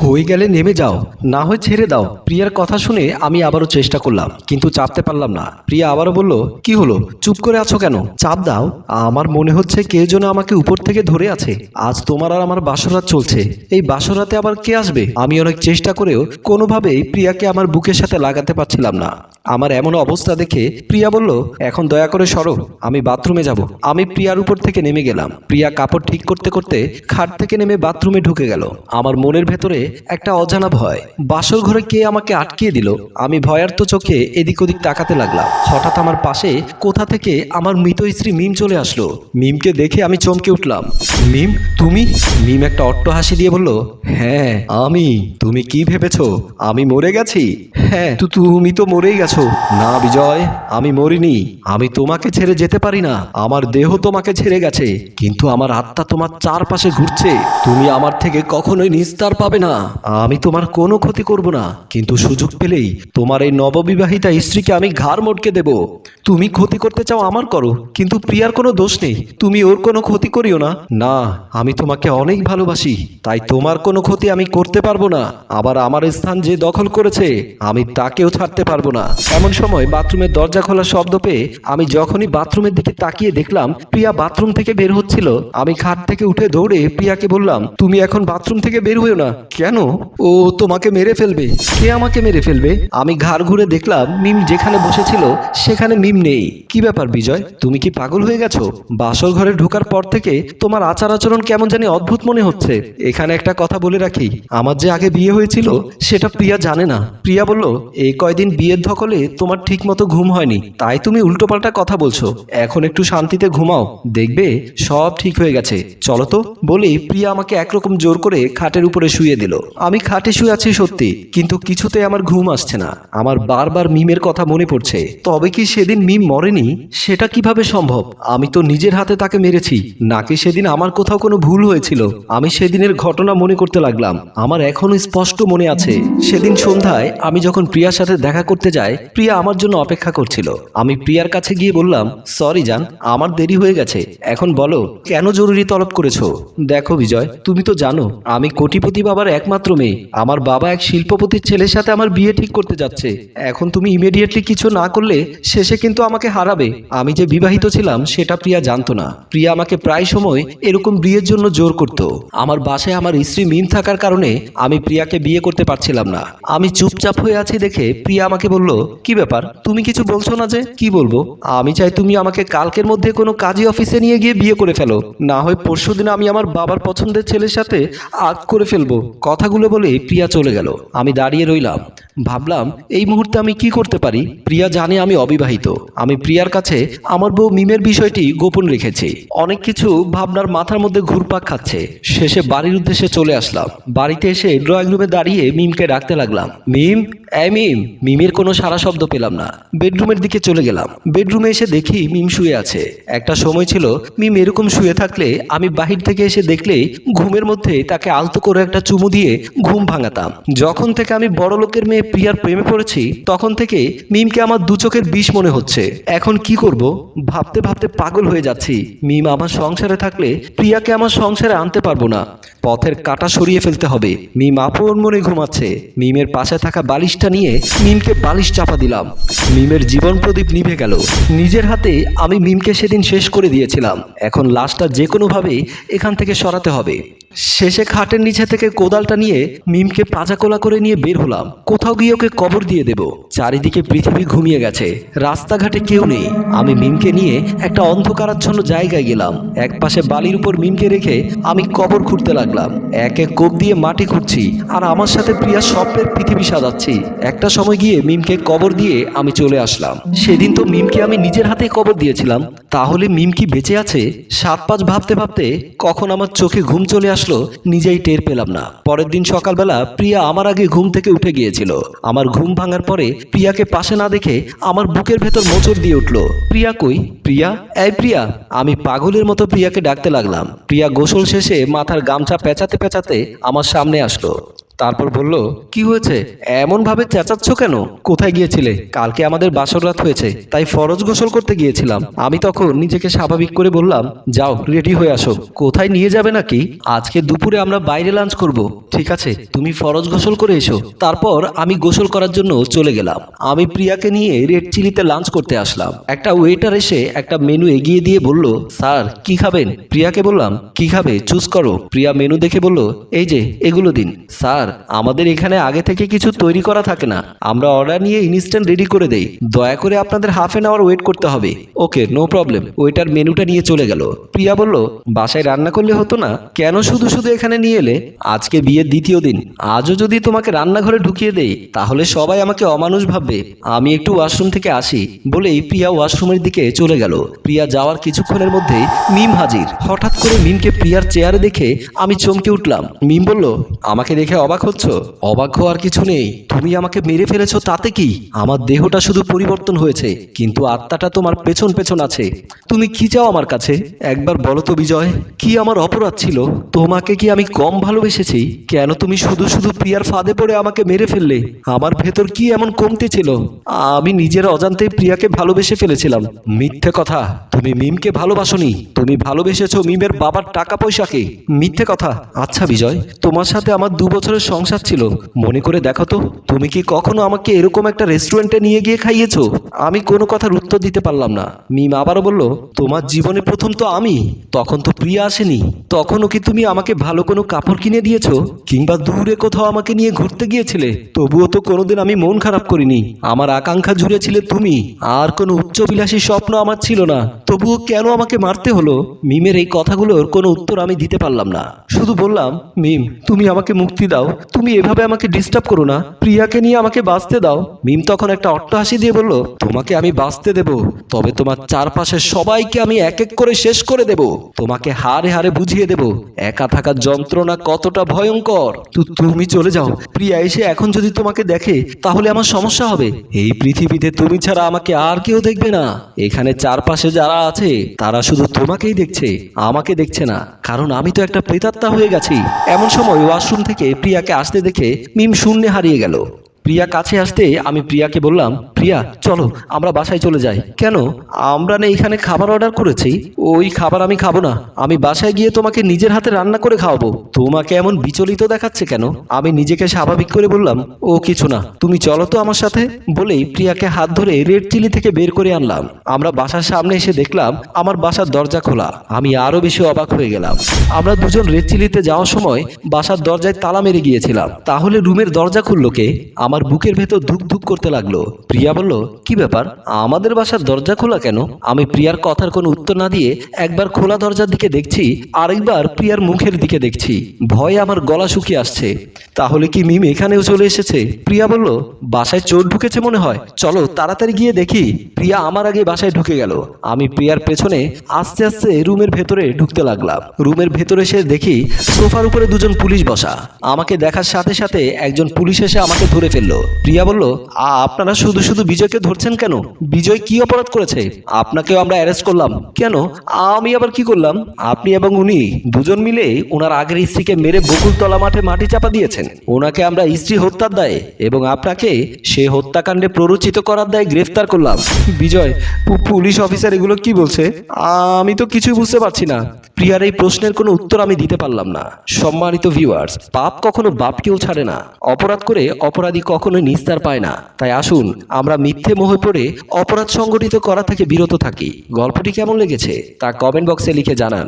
হয়ে গেলে নেমে যাও, না হয় ছেড়ে দাও। প্রিয়ার কথা শুনে আমি আবারও চেষ্টা করলাম, কিন্তু চাপতে পারলাম না। প্রিয়া আবারও বলল, কি হলো, চুপ করে আছো কেন? চাপ দাও। আমার মনে হচ্ছে কে যেন আমাকে উপর থেকে ধরে আছে। আজ তোমার আর আমার বাসরাত চলছে, এই বাসরাতে আবার কে আসবে? আমি অনেক চেষ্টা করেও কোনোভাবেই প্রিয়াকে আমার বুকের সাথে লাগাতে পারছিলাম না। আমার এমন অবস্থা দেখে প্রিয়া বলল, এখন দয়া করে সরো, আমি বাথরুমে যাব। আমি প্রিয়ার উপর থেকে নেমে গেলাম। প্রিয়া কাপড় ঠিক করতে করতে খাট থেকে নেমে বাথরুমে ঢুকে গেল। আমার মনের ভেতরে একটা অজানা ভয়, বাসর ঘরে কে আমাকে আটকিয়ে দিল। আমি ভয়ার্ত চোখে এদিক ওদিক তাকাতে লাগলাম। হঠাৎ আমার পাশে কোথা থেকে আমার মৃত স্ত্রী মিম চলে আসলো। মিমকে দেখে আমি চমকে উঠলাম। মিম, তুমি? মিম একটা অট্ট হাসি দিয়ে বলল, হ্যাঁ আমি। তুমি কি ভেবেছো আমি মরে গেছি? হ্যাঁ, তুমি তো মরেই গেছো। না বিজয়, আমি মরিনি। আমি তোমাকে ছেড়ে যেতে পারি না। আমার দেহ তোমাকে ছেড়ে গেছে, কিন্তু আমার আত্মা তোমার চারপাশে ঘুরছে। তুমি আমার থেকে কখনোই নিস্তার পাবে না। আমি তোমার কোনো ক্ষতি করব না, কিন্তু সুযোগ পেলেই তোমার এই নববিবাহিতা স্ত্রীকে আমি ঘাড় মটকে দেব। তুমি ক্ষতি করতে চাও আমার করো, কিন্তু প্রিয়ার কোনো দোষ নেই। তুমি ওর কোনো ক্ষতি করিও না। না, আমি তোমাকে অনেক ভালোবাসি, তাই তোমার কোনো ক্ষতি আমি করতে পারবো না। আবার আমার স্থান যে দখল করেছে, আমি তাকেও ছাড়তে পারবো না। এমন সময় বাথরুমের দরজা খোলার শব্দ পেয়ে আমি যখনই বাথরুমের দিকে তাকিয়ে দেখলাম প্রিয়া বাথরুম থেকে বের হচ্ছিল। আমি খাট থেকে উঠে দৌড়ে প্রিয়াকে বললাম, তুমি এখন বাথরুম থেকে বের হইও না। কেন? ও তোমাকে মেরে ফেলবে। কে আমাকে মেরে ফেলবে? আমি ঘাড় ঘুরে দেখলাম মিম যেখানে বসেছিল সেখানে মিম নেই। কি ব্যাপার বিজয়, তুমি কি পাগল হয়ে গেছো? বাসর ঘরে ঢোকার পর থেকে তোমার আচার আচরণ কেমন জানি অদ্ভুত মনে হচ্ছে। এখানে একটা কথা বলে রাখি, আমার যে আগে বিয়ে হয়েছিল সেটা প্রিয়া জানে না। প্রিয়া বলল, এই কয়দিন বিয়ের ধকলে তোমার ঠিক মতো ঘুম হয়নি, তাই তুমি উল্টোপাল্টা কথা বলছো। এখন একটু শান্তিতে ঘুমাও, দেখবে সব ঠিক হয়ে গেছে। চলো তো। বলে প্রিয়া আমাকে একরকম জোর করে খাটের উপরে শুয়ে দিল। আমি খাটে শুয়ে আছি সত্যি, কিন্তু কিছুতে আমার ঘুম আসছে না। আমার বারবার মিমের কথা মনে পড়ছে। তবে কি সেদিন মিম মরেনি? সেটা কিভাবে সম্ভব? আমি তো নিজের হাতে তাকে মেরেছি, নাকি সেদিন আমার কোথাও কোনো ভুল হয়েছিল? আমি সেদিনের ঘটনা মনে করতে লাগলাম। আমার এখনো স্পষ্ট মনে আছে, সেদিন সন্ধ্যায় আমি যখন প্রিয়ার সাথে দেখা করতে যাই, প্রিয়া আমার জন্য অপেক্ষা করছিল। আমি প্রিয়ার কাছে গিয়ে বললাম, সরি জান, আমার দেরি হয়ে গেছে। এখন বলো কেন জরুরি তলব করেছো? দেখো বিজয়, তুমি তো জানো আমি কোটিপতি বাবার একমাত্র মেয়ে। আমার বাবা এক শিল্পপতির ছেলের সাথে আমার বিয়ে ঠিক করতে যাচ্ছে। এখন তুমি ইমিডিয়েটলি কিছু না করলে শেষে কিন্তু আমাকে হারাবে। আমি যে বিবাহিত ছিলাম সেটা প্রিয়া জানতো না। প্রিয়া আমাকে প্রায় সময় এরকম বিয়ের জন্য জোর করত। আমার বাসায় আমার স্ত্রী মিম থাকার কারণে আমি প্রিয়াকে বিয়ে করতে পারছিলাম না। আমি চুপচাপ হয়ে আছি দেখে প্রিয়া আমাকে বলল, কি ব্যাপার, তুমি কিছু বলছো না যে? কি বলবো? আমি চাই তুমি আমাকে কালকের মধ্যে কোনো কাজী অফিসে নিয়ে গিয়ে বিয়ে করে ফেলো, না হয় পরশুদিন আমি আমার বাবার পছন্দের ছেলের সাথে আগ করে ফেলবো। কথাগুলো বলে প্রিয়া চলে গেল। আমি দাঁড়িয়ে রইলাম, ভাবলাম এই মুহূর্তে আমি কি করতে পারি। প্রিয়া জানে আমি অবিবাহিত। আমি প্রিয়ার কাছে আমার বউ মিমের বিষয়টি গোপন রেখেছি। অনেক কিছু ভাবনার মাথার মধ্যে ঘুরপাক খাচ্ছে। শেষে বাড়ির উদ্দেশ্যে চলে আসলাম। বাড়িতে এসে ড্রয়িং রুমে দাঁড়িয়ে মিমকে ডাকতে লাগলাম, মিম, এই মিম। মিমের কোনো সারা শব্দ পেলাম না। বেডরুমের দিকে চলে গেলাম। বেডরুমে এসে দেখি মিম শুয়ে আছে। একটা সময় ছিল মিম এরকম শুয়ে থাকলে আমি বাহির থেকে এসে দেখলে ঘুমের মধ্যে তাকে আলতো করে একটা চুমু দিয়ে ঘুম ভাঙাতাম। যখন থেকে আমি বড় লোকের মেয়ে প্রিয়ার প্রেমে পড়েছি তখন থেকে মিমকে আমার দু চোখের বিষ মনে হচ্ছে। এখন কি করব ভাবতে ভাবতে পাগল হয়ে যাচ্ছি। মিম আমার সংসারে থাকলে প্রিয়াকে আমার সংসারে আনতে পারবো না। পথের কাঁটা সরিয়ে ফেলতে হবে। মিম আপন মনে ঘুমাচ্ছে। মিমের পাশে থাকা বালিশটা নিয়ে মিমকে বালিশ চাপা দিলাম। মিমের জীবন প্রদীপ নিভে গেল। নিজের হাতে আমি মিমকে সেদিন শেষ করে দিয়েছিলাম। এখন লাশটা যে কোনোভাবে এখান থেকে সরাতে হবে। শেষে খাটের নিচে থেকে কোদালটা নিয়ে মিমকে পাজাকোলা করে নিয়ে বের হলাম। কোথাও গিয়ে ওকে কবর দিয়ে দেব। চারিদিকে পৃথিবী ঘুমিয়ে গেছে, রাস্তাঘাটে কেউ নেই। আমি মিমকে নিয়ে একটা অন্ধকারাচ্ছন্ন জায়গায় গেলাম। এক পাশে বালির উপর মিমকে রেখে আমি কবর খুঁড়তে লাগলাম। এক এক কোপ দিয়ে মাটি খুঁড়ছি, আর আমার সাথে প্রিয়া স্বপ্নের পৃথিবী সাজাচ্ছি। একটা সময় গিয়ে মিমকে কবর দিয়ে আমি চলে আসলাম। সেদিন তো মিমকে আমি নিজের হাতে কবর দিয়েছিলাম, তাহলে মিম কি বেঁচে আছে? 7-5 ভাবতে ভাবতে কখন আমার চোখে ঘুম চলে আসলো নিজেই টের পেলাম না। পরের দিন সকালবেলা প্রিয়া আমার আগে ঘুম থেকে উঠে গিয়েছিল। আমার ঘুম ভাঙার পরে প্রিয়াকে পাশে না দেখে আমার বুকের ভেতর মোচড় দিয়ে উঠলো। প্রিয়া কই? প্রিয়া, এই প্রিয়া। আমি পাগলের মতো প্রিয়াকে ডাকতে লাগলাম। প্রিয়া গোসল শেষে মাথার গামছা পেঁচাতে পেঁচাতে আমার সামনে আসলো। তারপর বলল, কি হয়েছে, এমন ভাবে চেঁচাচ্ছ কেন? কোথায় গিয়েছিলে? কালকে আমাদের বাসর রাত হয়েছে, তাই ফরজ গোসল করতে গিয়েছিলাম। আমি তখন নিজেকে স্বাভাবিক করে বললাম, যাও রেডি হয়ে আসো। কোথায় নিয়ে যাবে নাকি? আজকে দুপুরে আমরা বাইরে লাঞ্চ করব। ঠিক আছে, তুমি ফরজ গোসল করে এসো। তারপর আমি গোসল করার জন্য চলে গেলাম। আমি প্রিয়াকে নিয়ে রেড চিলিতে লাঞ্চ করতে আসলাম। একটা ওয়েটার এসে একটা মেনু এগিয়ে দিয়ে বলল, স্যার কি খাবেন? প্রিয়াকে বললাম, কি খাবে চুজ করো। প্রিয়া মেনু দেখে বলল, এই যে এগুলো দিন। স্যার, আমাদের এখানে আগে থেকে কিছু তৈরি করা থাকে না, আমরা অর্ডার নিয়ে ইনস্ট্যান্ট রেডি করে দেই। দয়া করে আপনাদের হাফ অ্যান আওয়ার ওয়েট করতে হবে। ওকে, নো প্রবলেম। ওয়েটার মেনুটা নিয়ে চলে গেল। প্রিয়া বলল, বাসায় রান্না করলে হতো না? কেন শুধু শুধু এখানে নিয়ে এলে? আজকে বিয়ের দ্বিতীয় দিন, আজও যদি তোমাকে রান্নাঘরে ঢুকিয়ে দেই তাহলে সবাই আমাকে অমানুষ ভাববে। আমি একটু ওয়াশরুম থেকে আসি বলেই প্রিয়া ওয়াশরুমের দিকে চলে গেল। প্রিয়া যাওয়ার কিছুক্ষণের মধ্যেই মিম হাজির। হঠাৎ করে মিমকে প্রিয়ার চেয়ারে দেখে আমি চমকে উঠলাম। মিম বলল, আমাকে দেখে অবাক হচ্ছ? অবাক হওয়ার কিছু নেই, তুমি আমাকে মেরে ফেলেছো তাতে কি? আমার দেহটা শুধু পরিবর্তন হয়েছে, কিন্তু আত্মাটা তোমার পেছন পেছন আছে। তুমি কি চাও আমার কাছে? একবার বলো তো বিজয়, কি আমার অপরাধ ছিল? তোমাকে কি আমি কম ভালোবেসেছি? কেন তুমি শুধু শুধু প্রিয়ার ফাঁদে পড়ে আমাকে মেরে ফেললে? আমার ভেতর কি এমন কমতি ছিল? আমি নিজের অজান্তেই প্রিয়াকে ভালোবেসে ফেলেছিলাম। মিথ্যে কথা, তুমি মিমকে ভালোবাসোনি, তুমি ভালোবেসেছো মিমের বাবার টাকা পয়সাকে। মিথ্যে কথা। আচ্ছা বিজয়, তোমার সাথে আমার 2 বছরের সংসার ছিল, মনে করে দেখো তো, তুমি কি কখনো আমাকে এরকম একটা রেস্টুরেন্টে নিয়ে গিয়ে খাইয়েছো? আমি কোনো কথার উত্তর দিতে পারলাম না। মিম আবারও বলল, তোমার জীবনে প্রথম তো আমি, তখন তো প্রিয়া আসেনি। তখনও কি তুমি আমাকে ভালো কোনো কাপড় কিনে দিয়েছো, কিংবা দূরে কোথাও আমাকে নিয়ে ঘুরতে গিয়েছিলে? তবুও তো কোনোদিন আমি মন খারাপ করিনি। আমার আকাঙ্ক্ষা জুড়ে ছিলে তুমি, আর কোনো উচ্চবিলাসী স্বপ্ন আমার ছিল না। তবুও কেন আমাকে মারতে হলো? মিমের এই কথাগুলোর কোনো উত্তর আমি দিতে পারলাম না। শুধু বললাম, মিম তুমি আমাকে মুক্তি দাও, তুমি এভাবে আমাকে ডিস্টার্ব করো না, প্রিয়াকে নিয়ে আমাকে বাঁচতে দাও। মিম তখন একটা অট্টহাসি দিয়ে বলল, তোমাকে আমি বাঁচতে দেব, তবে তোমার চারপাশের সবাইকে আমি এক এক করে শেষ করে দেব। তোমাকে হাড়ে হাড়ে বুঝিয়ে দেব একা থাকার যন্ত্রণা কতটা ভয়ঙ্কর। তুমি চলে যাও। প্রিয়া এসে এখন যদি তোমাকে দেখে তাহলে আমার সমস্যা হবে। এই পৃথিবীতে তুমি ছাড়া আমাকে আর কেউ দেখবে না। এখানে চারপাশে যারা আছে তারা শুধু তোমাকেই দেখছে, আমাকে দেখছে না, কারণ আমি তো একটা প্রেতাত্মা হয়ে গেছি। এমন সময় ওয়াশরুম থেকে প্রিয়াকে আসতে দেখে মিম শূন্যে হারিয়ে গেল। প্রিয়া কাছে আসতে আমি প্রিয়াকে বললাম, প্রিয়া চলো আমরা বাসায় চলে যাই। কেন? আমরা না এখানে খাবার অর্ডার করেছি। ওই খাবার আমি খাবো না, আমি বাসায় গিয়ে তোমাকে নিজের হাতে রান্না করে খাওয়াবো। তোমাকে এমন বিচলিত দেখাচ্ছে কেন? আমি নিজেকে স্বাভাবিক করে বললাম, ও কিছু না, তুমি চলো তো আমার সাথে। বলেই প্রিয়াকে হাত ধরে রেড চিলি থেকে বের করে আনলাম। আমরা বাসার সামনে এসে দেখলাম আমার বাসার দরজা খোলা। আমি আরো বেশি অবাক হয়ে গেলাম। আমরা দুজন রেড চিলিতে যাওয়ার সময় বাসার দরজায় তালা মেরে গিয়েছিলাম, তাহলে রুমের দরজা খুললো কে? আমার বুকের ভেতর ধুক ধুক করতে লাগলো। প্রিয়া বলল, কি ব্যাপার, আমাদের বাসার দরজা খোলা কেন? আমি প্রিয়ার কথার কোনো উত্তর না দিয়ে একবার খোলা দরজার দিকে দেখছি, আরেকবার প্রিয়ার মুখের দিকে দেখছি। ভয়ে আমার গলা শুকিয়ে আসছে। তাহলে কি মিম এখানেও চলে এসেছে? প্রিয়া বলল, বাসায় চোর ঢুকেছে মনে হয়, চলো তাড়াতাড়ি গিয়ে দেখি। প্রিয়া আমার আগে বাসায় ঢুকে গেল। আমি প্রিয়ার পেছনে আস্তে আস্তে রুমের ভেতরে ঢুকতে লাগলাম। রুমের ভেতরে এসে দেখি সোফার উপরে দুজন পুলিশ বসা। আমাকে দেখার সাথে সাথে একজন পুলিশ এসে আমাকে ধরে ফেললো। প্রিয়া বলল, আপনারা শুধু শুধু বিজয়কে ধরছেন কেন? বিজয় কি অপরাধ করেছে? আপনাকেও আমরা অ্যারেস্ট করলাম। কেন? আমি আবার কি করলাম? আপনি এবং উনি দুজন মিলে ওনার আগের স্ত্রীকে মেরে বকুলতলা মাঠে মাটি চাপা দিয়েছেন। ওনাকে আমরা স্ত্রী হত্যার দায়ে এবং আপনাকে সে হত্যাকাণ্ডে প্ররোচিত করার দায়ে গ্রেফতার করলাম। বিজয়, পুলিশ অফিসার এগুলো কি বলছে? আমি তো কিছুই বুঝতে পারছি না। প্রিয়ার এই প্রশ্নের কোনো উত্তর আমি দিতে পারলাম না। সম্মানিত ভিউয়ার্স, পাপ কখনো বাপকেও ছাড়ে না। অপরাধ করে অপরাধী কখনো নিস্তার পায় না। তাই আসুন আমরা মিথ্যে মোহে পড়ে অপরাধ সংগঠিত করা থেকে বিরত থাকি। গল্পটি কেমন লেগেছে তা কমেন্ট বক্সে লিখে জানান।